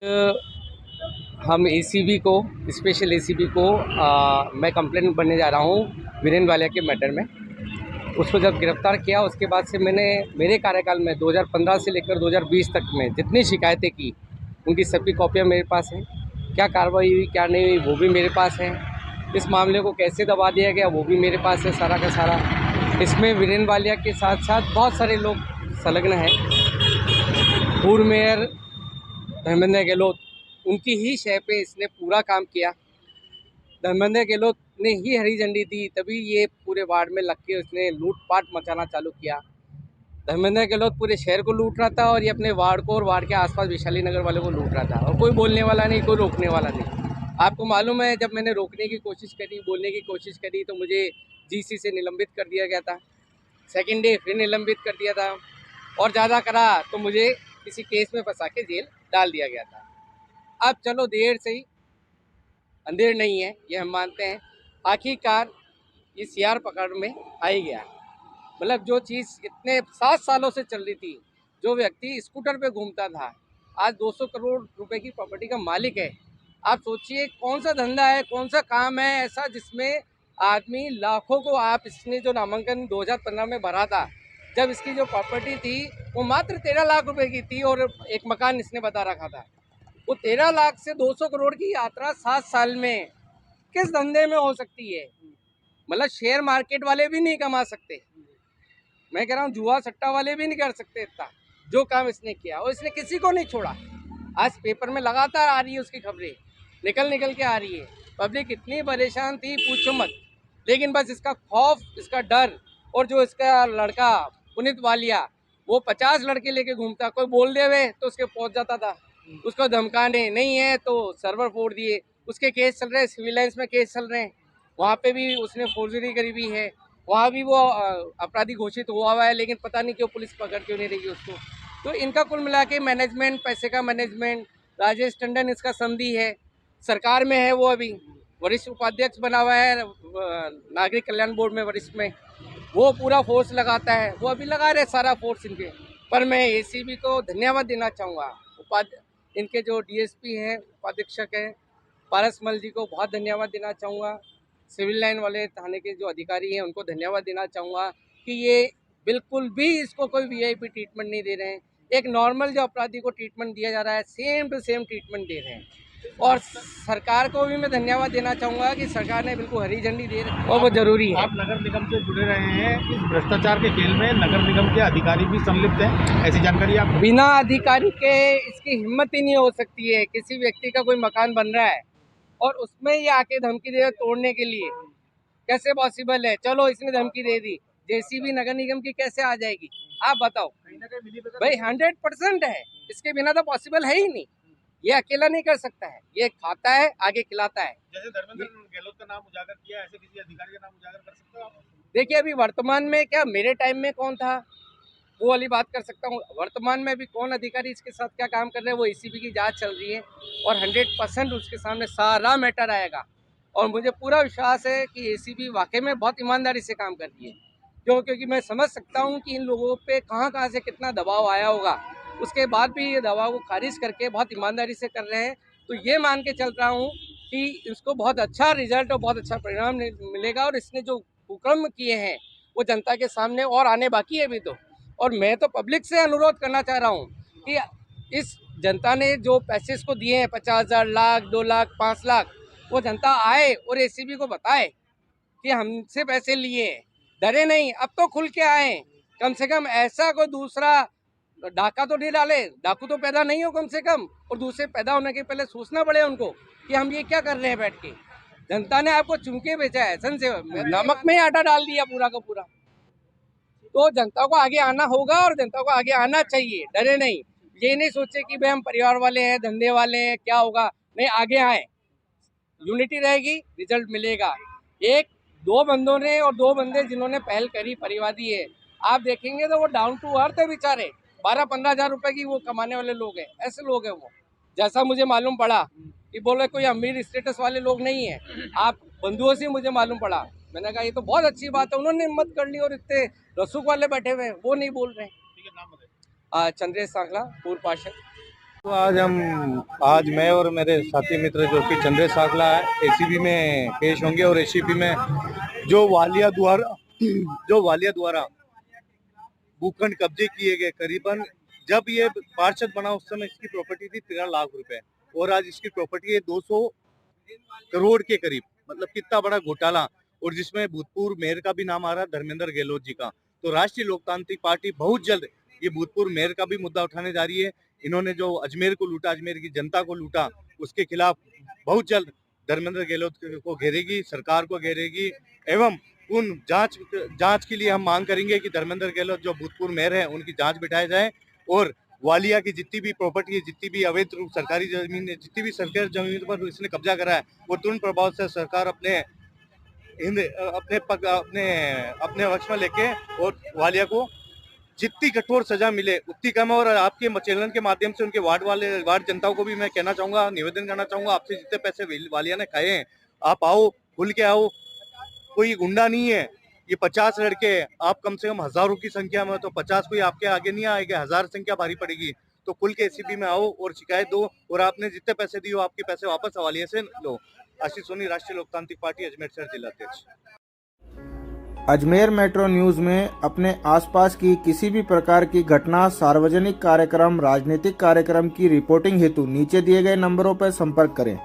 हम एसीबी को special ACB को मैं कंप्लेंट बनने जा रहा हूँ वीरेंद्र वालिया के मैटर में। उसको जब गिरफ्तार किया उसके बाद से मैंने मेरे कार्यकाल में 2015 से लेकर 2020 तक में जितनी शिकायतें की उनकी सभी कॉपियाँ मेरे पास हैं। क्या कार्रवाई हुई क्या नहीं हुई वो भी मेरे पास है। इस मामले को कैसे दबा दिया गया वो भी मेरे पास है सारा का सारा। इसमें वीरेंद्र वालिया के साथ साथ बहुत सारे लोग संलग्न हैं। पूर्व मेयर धर्मेंद्र गहलोत उनकी ही शय पे इसने पूरा काम किया। धर्मेंद्र गहलोत ने ही हरी झंडी दी तभी ये पूरे वार्ड में लग के उसने लूटपाट मचाना चालू किया। धर्मेंद्र गहलोत पूरे शहर को लूट रहा था और ये अपने वार्ड को और वार्ड के आसपास वैशाली नगर वालों को लूट रहा था और कोई बोलने वाला नहीं, कोई रोकने वाला नहीं। आपको मालूम है जब मैंने रोकने की कोशिश करी, बोलने की कोशिश करी तो मुझे जीसी से निलंबित कर दिया गया था। सेकेंड डे फिर निलंबित कर दिया था और ज़्यादा करा तो मुझे किसी केस में फंसा के जेल डाल दिया गया था। अब चलो देर से ही अंधेर नहीं है ये हम मानते हैं। आखिरकार ये सीआर पकड़ में आ ही गया। मतलब जो चीज़ इतने 7 सालों से चल रही थी, जो व्यक्ति स्कूटर पे घूमता था आज 200 करोड़ रुपए की प्रॉपर्टी का मालिक है। आप सोचिए कौन सा धंधा है, कौन सा काम है ऐसा जिसमें आदमी लाखों को आप इसने जो नामांकन 2015 में भरा था जब इसकी जो प्रॉपर्टी थी वो मात्र 13 लाख रुपए की थी और एक मकान इसने बता रखा था। वो 13 लाख से 200 करोड़ की यात्रा 7 साल में किस धंधे में हो सकती है। मतलब शेयर मार्केट वाले भी नहीं कमा सकते। मैं कह रहा हूँ जुआ सट्टा वाले भी नहीं कर सकते इतना जो काम इसने किया और इसने किसी को नहीं छोड़ा। आज पेपर में लगातार आ रही है उसकी खबरें, निकल के आ रही है। पब्लिक इतनी परेशान थी पूछो मत। लेकिन बस इसका खौफ, इसका डर और जो इसका लड़का पुनीत वालिया वो 50 लड़के लेके घूमता, कोई बोल दे वे तो उसके पहुंच जाता था। उसको धमकाने नहीं है तो सर्वर फोड़ दिए। उसके केस चल रहे हैं, सिविल लाइन्स में केस चल रहे हैं। वहाँ पे भी उसने फोर्जरी करी हुई है, वहाँ भी वो अपराधी घोषित हुआ है लेकिन पता नहीं क्यों पुलिस पकड़ क्यों नहीं रही उसको। तो इनका कुल मिला के मैनेजमेंट, पैसे का मैनेजमेंट, राजेश टंडन इसका समधी है, सरकार में है, वो अभी वरिष्ठ उपाध्यक्ष बना हुआ है नागरिक कल्याण बोर्ड में वरिष्ठ में। वो पूरा फोर्स लगाता है, वो अभी लगा रहे सारा फोर्स इनके। पर मैं एसीबी को धन्यवाद देना चाहूँगा, इनके जो डीएसपी हैं, उपाधीक्षक हैं पारसमल जी को बहुत धन्यवाद देना चाहूँगा। सिविल लाइन वाले थाने के जो अधिकारी हैं उनको धन्यवाद देना चाहूँगा कि ये बिल्कुल भी इसको कोई वीआईपी ट्रीटमेंट नहीं दे रहे हैं। एक नॉर्मल जो अपराधी को ट्रीटमेंट दिया जा रहा है सेम टू सेम ट्रीटमेंट दे रहे हैं। और सरकार को भी मैं धन्यवाद देना चाहूँगा कि सरकार ने बिल्कुल हरी झंडी दे रही है और वो जरूरी है। आप नगर निगम से जुड़े रहे हैं, इस भ्रष्टाचार के खेल में नगर निगम के अधिकारी भी संलिप्त हैं, ऐसी जानकारी आप? बिना अधिकारी के इसकी हिम्मत ही नहीं हो सकती है। किसी व्यक्ति का कोई मकान बन रहा है और उसमें ये आके धमकी दे तोड़ने के लिए, कैसे पॉसिबल है। चलो इसने धमकी दे दी, जेसीबी नगर निगम की कैसे आ जाएगी आप बताओ भाई। 100% है, इसके बिना तो पॉसिबल है ही नहीं। ये अकेला नहीं कर सकता है, ये खाता है आगे खिलाता है। जैसे धर्मेंद्र गहलोत का नाम उजागर किया, ऐसे किसी अधिकारी का नाम उजागर कर सकते हो आप? देखिए अभी वर्तमान में क्या मेरे टाइम में कौन था वो वाली बात कर सकता हूँ। वर्तमान में भी कौन अधिकारी इसके साथ क्या काम कर रहे हैं वो एसीबी की जांच चल रही है और 100% उसके सामने सारा मैटर आएगा। और मुझे पूरा विश्वास है कि एसीबी वाकई में बहुत ईमानदारी से काम कर रही है। क्योंकि मैं समझ सकता हूँ कि इन लोगों पे कहाँ से कितना दबाव आया होगा, उसके बाद भी ये दबाव को खारिज करके बहुत ईमानदारी से कर रहे हैं। तो ये मान के चल रहा हूँ कि इसको बहुत अच्छा रिजल्ट और बहुत अच्छा परिणाम मिलेगा। और इसने जो कुकर्म किए हैं वो जनता के सामने और आने बाकी है अभी तो। और मैं तो पब्लिक से अनुरोध करना चाह रहा हूँ कि इस जनता ने जो पैसे इसको दिए हैं 50,000, लाख, 2 लाख, 5 लाख, वो जनता आए और एसीबी को बताए कि हमसे पैसे लिए, डरे नहीं। अब तो खुल के आए, कम से कम ऐसा कोई दूसरा डाका तो नहीं डाले, डाकू तो पैदा नहीं हो कम से कम। और दूसरे पैदा होने के पहले सोचना पड़े उनको कि हम ये क्या कर रहे हैं बैठ के। जनता ने आपको चुनके बेचा है, सन से नमक में ही आटा डाल दिया पूरा का पूरा। तो जनता को आगे आना होगा और जनता को आगे आना चाहिए, डरे नहीं। ये नहीं सोचे कि भाई हम परिवार वाले हैं, धंधे वाले हैं, क्या होगा। नहीं, आगे आए, यूनिटी रहेगी, रिजल्ट मिलेगा। एक दो बंदों ने और 2 बंदे जिन्होंने पहल करी परिवादी है, आप देखेंगे तो वो डाउन टू अर्थ है बेचारे। 12-15 हज़ार रुपए की वो कमाने वाले लोग हैं, ऐसे लोग हैं वो। जैसा मुझे मालूम पड़ा कि बोले कोई अमीर स्टेटस वाले लोग नहीं है, आप बंधुओं से मुझे मालूम पड़ा। मैंने कहा ये तो बहुत अच्छी बात है, उन्होंने हिम्मत कर ली। और इतने रसूख वाले बैठे हुए हैं वो नहीं बोल रहे हैं। ठीक है, नाम बताइए। चंद्रेश सांखला, पूर्व पार्षद। तो आज मैं और मेरे साथी मित्र जो कि चंद्रेश साकला एसीबी में पेश होंगे और एसीपी में जो वालिया द्वारा भूखंड कब्जे किए गए करीबन, जब ये पार्षद बना उस समय इसकी प्रॉपर्टी थी 13 लाख रुपए और आज इसकी प्रॉपर्टी है 200 करोड़ के करीब। मतलब कितना बड़ा घोटाला, और जिसमें भूतपूर्व मेयर का भी नाम आ रहा है, धर्मेंद्र गहलोत जी का। तो राष्ट्रीय लोकतांत्रिक पार्टी बहुत जल्द ये भूतपूर्व मेयर का भी मुद्दा उठाने जा रही है। इन्होंने जो अजमेर को लूटा, अजमेर की जनता को लूटा, उसके खिलाफ बहुत जल्द धर्मेंद्र गहलोत को घेरेगी, सरकार को घेरेगी। एवं उन जांच के लिए हम मांग करेंगे कि धर्मेंद्र गहलोत जो भूतपूर्व मेयर है उनकी जांच बिठाई जाए और वालिया की जितनी भी प्रॉपर्टी है, जितनी भी अवैध रूप सरकारी जमीन है, जितनी भी सरकारी जमीन पर इसने कब्जा करा है, वो तुरंत प्रभाव से सरकार अपने पक्ष में लेके और वालिया को जितनी कठोर सजा मिले उतनी कम है। और आपके चैनल के माध्यम से उनके वार्ड जनताओं को भी मैं कहना चाहूंगा, निवेदन करना चाहूंगा, आपसे जितने पैसे वालिया ने खाए हैं, आप आओ, खुल के आओ। कोई गुंडा नहीं है, ये 50 लड़के, आप कम से कम हजारों की संख्या में, तो 50 कोई आपके आगे नहीं आएगा, 1000 संख्या भारी पड़ेगी। तो खुल के एसीबी में आओ और शिकायत दो, और आपने जितने पैसे दिए हो आपके पैसे वापस वालिया से लो। आशीष सोनी, राष्ट्रीय लोकतांत्रिक पार्टी, अजमेर शहर जिला अध्यक्ष। अजमेर मेट्रो न्यूज में अपने आसपास की किसी भी प्रकार की घटना, सार्वजनिक कार्यक्रम, राजनीतिक कार्यक्रम की रिपोर्टिंग हेतु नीचे दिए गए नंबरों पर संपर्क करें।